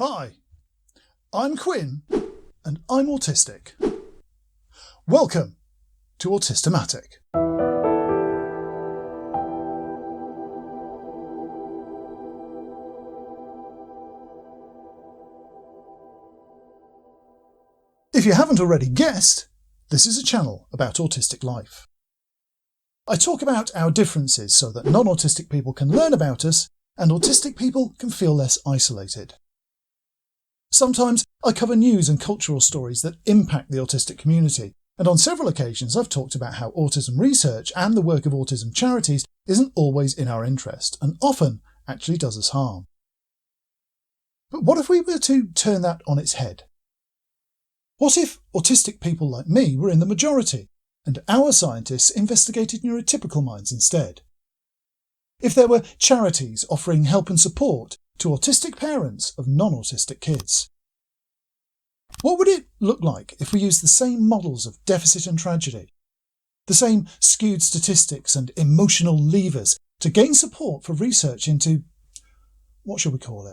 Hi, I'm Quinn and I'm autistic. Welcome to Autistic. If you haven't already guessed, this is a channel about autistic life. I talk about our differences so that non-autistic people can learn about us and autistic people can feel less isolated. Sometimes I cover news and cultural stories that impact the autistic community, and on several occasions I've talked about how autism research and the work of autism charities isn't always in our interest and often actually does us harm. But what if we were to turn that on its head? What if autistic people like me were in the majority and our scientists investigated neurotypical minds instead? If there were charities offering help and support to autistic parents of non-autistic kids? What would it look like if we used the same models of deficit and tragedy, the same skewed statistics and emotional levers to gain support for research into, what shall we call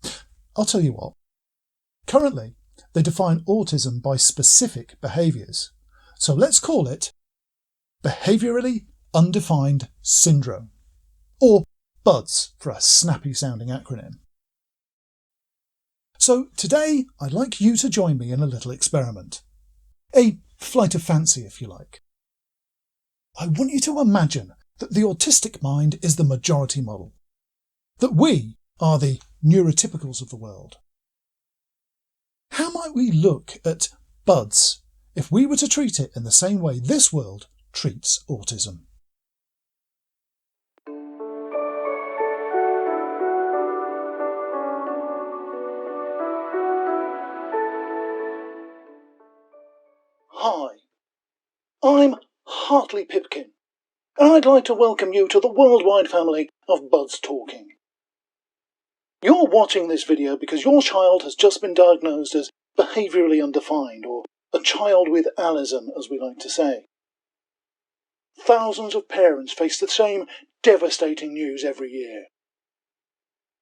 it? I'll tell you what. Currently, they define autism by specific behaviours, so let's call it Behaviourally Undefined Syndrome, or BUDS for a snappy-sounding acronym. So today I'd like you to join me in a little experiment. A flight of fancy, if you like. I want you to imagine that the autistic mind is the majority model, that we are the neurotypicals of the world. How might we look at BUDS if we were to treat it in the same way this world treats autism? Hi, I'm Hartley Pipkin, and I'd like to welcome you to the worldwide family of Buds Talking. You're watching this video because your child has just been diagnosed as behaviourally undefined, or a child with Autism, as we like to say. Thousands of parents face the same devastating news every year.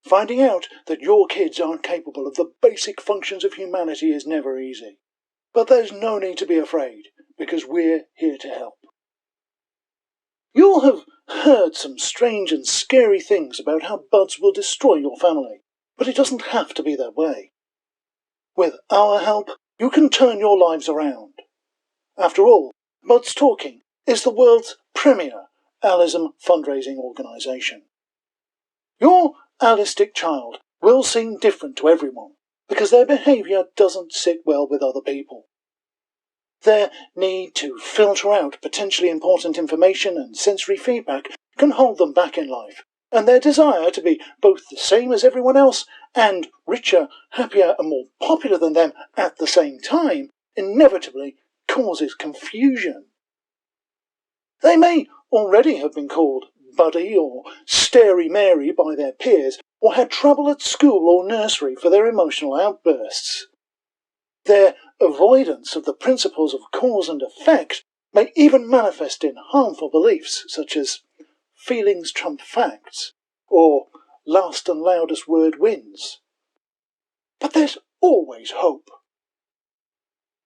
Finding out that your kids aren't capable of the basic functions of humanity is never easy. But there's no need to be afraid, because we're here to help. You'll have heard some strange and scary things about how buds will destroy your family, but it doesn't have to be that way. With our help, you can turn your lives around. After all, Buds Talking is the world's premier Autism fundraising organisation. Your autistic child will seem different to everyone, because their behaviour doesn't sit well with other people. Their need to filter out potentially important information and sensory feedback can hold them back in life, and their desire to be both the same as everyone else and richer, happier and more popular than them at the same time inevitably causes confusion. They may already have been called Buddy or Stary Mary by their peers, or had trouble at school or nursery for their emotional outbursts. Their avoidance of the principles of cause and effect may even manifest in harmful beliefs such as feelings trump facts or last and loudest word wins. But there's always hope.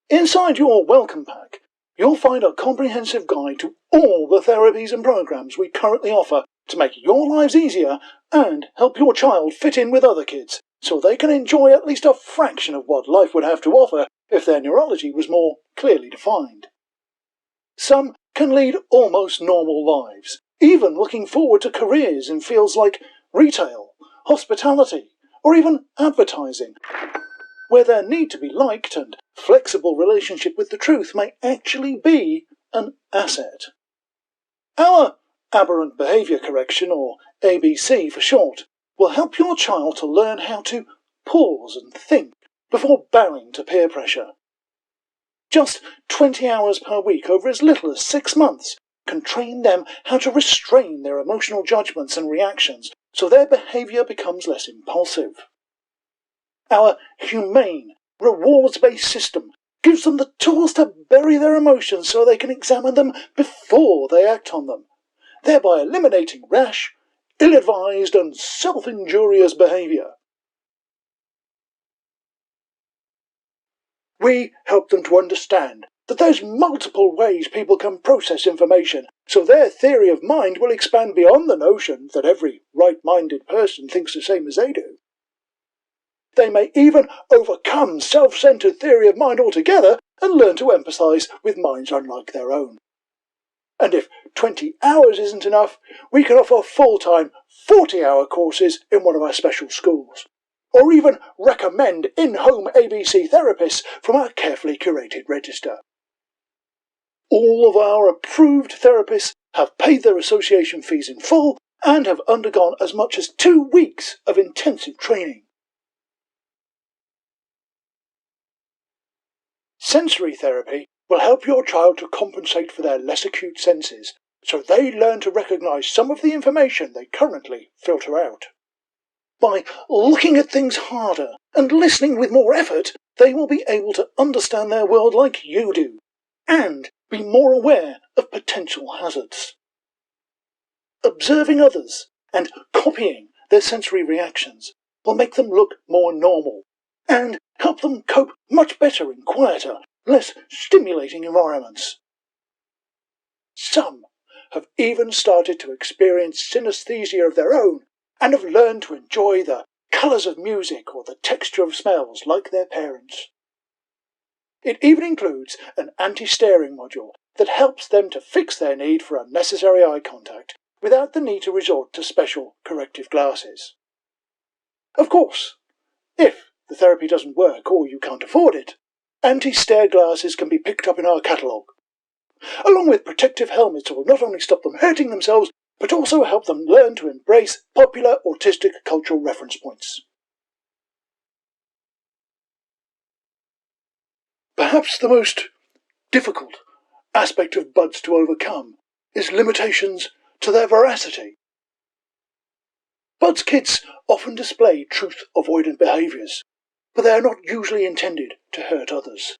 Inside your welcome pack, you'll find a comprehensive guide to all the therapies and programs we currently offer to make your lives easier and help your child fit in with other kids, so they can enjoy at least a fraction of what life would have to offer if their neurology was more clearly defined. Some can lead almost normal lives, even looking forward to careers in fields like retail, hospitality, or even advertising, where their need to be liked and flexible relationship with the truth may actually be an asset. Our Aberrant Behaviour Correction, or ABC for short, will help your child to learn how to pause and think before bowing to peer pressure. Just 20 hours per week over as little as 6 months can train them how to restrain their emotional judgments and reactions so their behaviour becomes less impulsive. Our humane, rewards-based system gives them the tools to bury their emotions so they can examine them before they act on them, thereby eliminating rash, ill-advised and self-injurious behaviour. We help them to understand that there's multiple ways people can process information, so their theory of mind will expand beyond the notion that every right-minded person thinks the same as they do. They may even overcome self-centered theory of mind altogether and learn to empathise with minds unlike their own. And if 20 hours isn't enough, we can offer full-time 40-hour courses in one of our special schools, or even recommend in-home ABC therapists from our carefully curated register. All of our approved therapists have paid their association fees in full and have undergone as much as 2 weeks of intensive training. Sensory therapy will help your child to compensate for their less acute senses, so they learn to recognise some of the information they currently filter out. By looking at things harder and listening with more effort, they will be able to understand their world like you do, and be more aware of potential hazards. Observing others and copying their sensory reactions will make them look more normal, and help them cope much better in quieter, less stimulating environments. Some have even started to experience synesthesia of their own and have learned to enjoy the colours of music or the texture of smells like their parents. It even includes an anti-staring module that helps them to fix their need for unnecessary eye contact without the need to resort to special corrective glasses. Of course, if the therapy doesn't work or you can't afford it, anti-stare glasses can be picked up in our catalogue, along with protective helmets that will not only stop them hurting themselves, but also help them learn to embrace popular autistic cultural reference points. Perhaps the most difficult aspect of buds to overcome is limitations to their veracity. Buds kids often display truth-avoidant behaviours, but they are not usually intended to hurt others.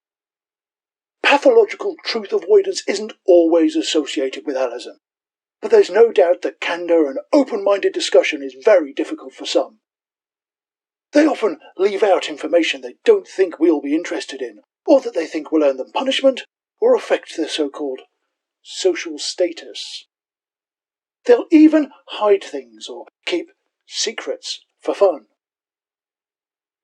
Pathological truth avoidance isn't always associated with Autism, but there's no doubt that candour and open-minded discussion is very difficult for some. They often leave out information they don't think we'll be interested in, or that they think will earn them punishment, or affect their so-called social status. They'll even hide things or keep secrets for fun.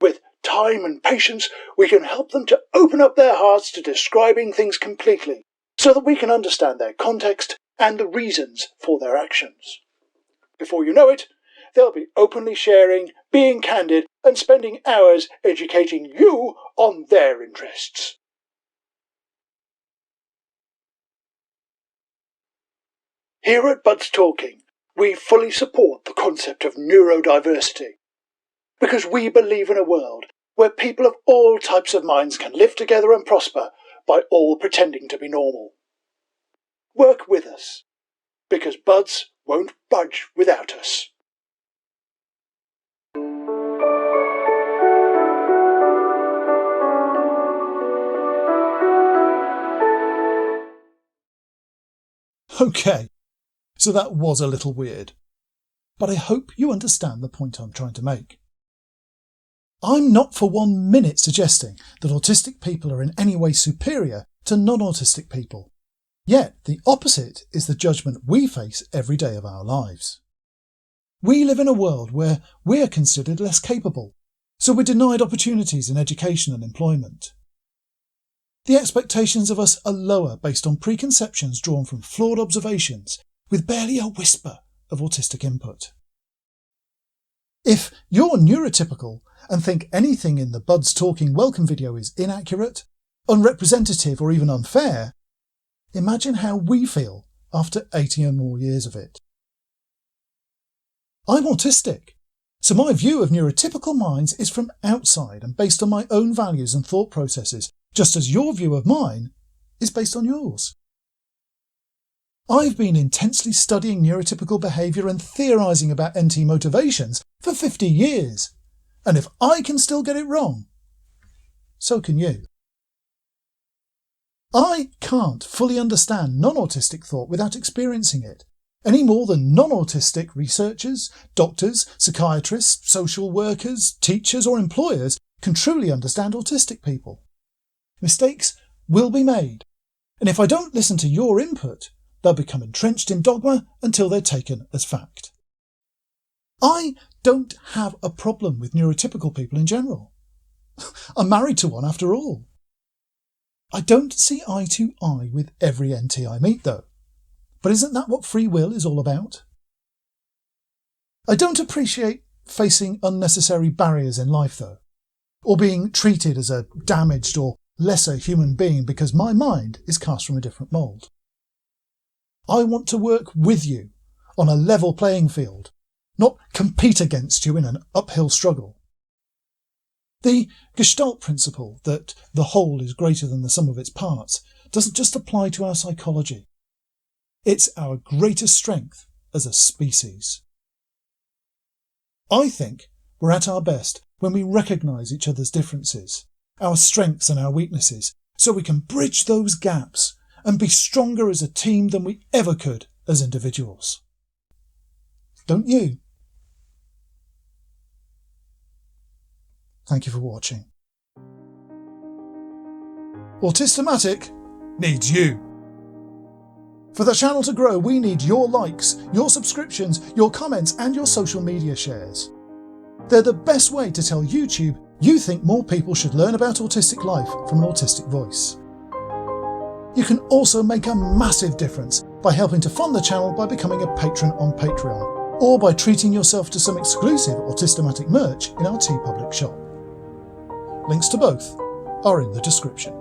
With time and patience, we can help them to open up their hearts to describing things completely, so that we can understand their context and the reasons for their actions. Before you know it, they'll be openly sharing, being candid, and spending hours educating you on their interests. Here at Buds Talking, we fully support the concept of neurodiversity, because we believe in a world where people of all types of minds can live together and prosper by all pretending to be normal. Work with us, because Buds won't budge without us. Okay, so that was a little weird, but I hope you understand the point I'm trying to make. I'm not for 1 minute suggesting that autistic people are in any way superior to non-autistic people. Yet the opposite is the judgment we face every day of our lives. We live in a world where we're considered less capable, so we're denied opportunities in education and employment. The expectations of us are lower based on preconceptions drawn from flawed observations, with barely a whisper of autistic input. If you're neurotypical and think anything in the Buds Talking welcome video is inaccurate, unrepresentative or even unfair, imagine how we feel after 80 and more years of it. I'm autistic, so my view of neurotypical minds is from outside and based on my own values and thought processes, just as your view of mine is based on yours. I've been intensely studying neurotypical behaviour and theorising about NT motivations for 50 years, and if I can still get it wrong, so can you. I can't fully understand non-autistic thought without experiencing it, any more than non-autistic researchers, doctors, psychiatrists, social workers, teachers or employers can truly understand autistic people. Mistakes will be made, and if I don't listen to your input, they'll become entrenched in dogma until they're taken as fact. I don't have a problem with neurotypical people in general. I'm married to one after all. I don't see eye to eye with every NT I meet though. But isn't that what free will is all about? I don't appreciate facing unnecessary barriers in life though, or being treated as a damaged or lesser human being because my mind is cast from a different mould. I want to work with you on a level playing field, not compete against you in an uphill struggle. The Gestalt principle that the whole is greater than the sum of its parts doesn't just apply to our psychology. It's our greatest strength as a species. I think we're at our best when we recognise each other's differences, our strengths and our weaknesses, so we can bridge those gaps and be stronger as a team than we ever could as individuals. Don't you? Thank you for watching. Autistic needs you. For the channel to grow, we need your likes, your subscriptions, your comments and your social media shares. They're the best way to tell YouTube you think more people should learn about autistic life from an autistic voice. You can also make a massive difference by helping to fund the channel by becoming a patron on Patreon, or by treating yourself to some exclusive Autistic merch in our TeePublic shop. Links to both are in the description.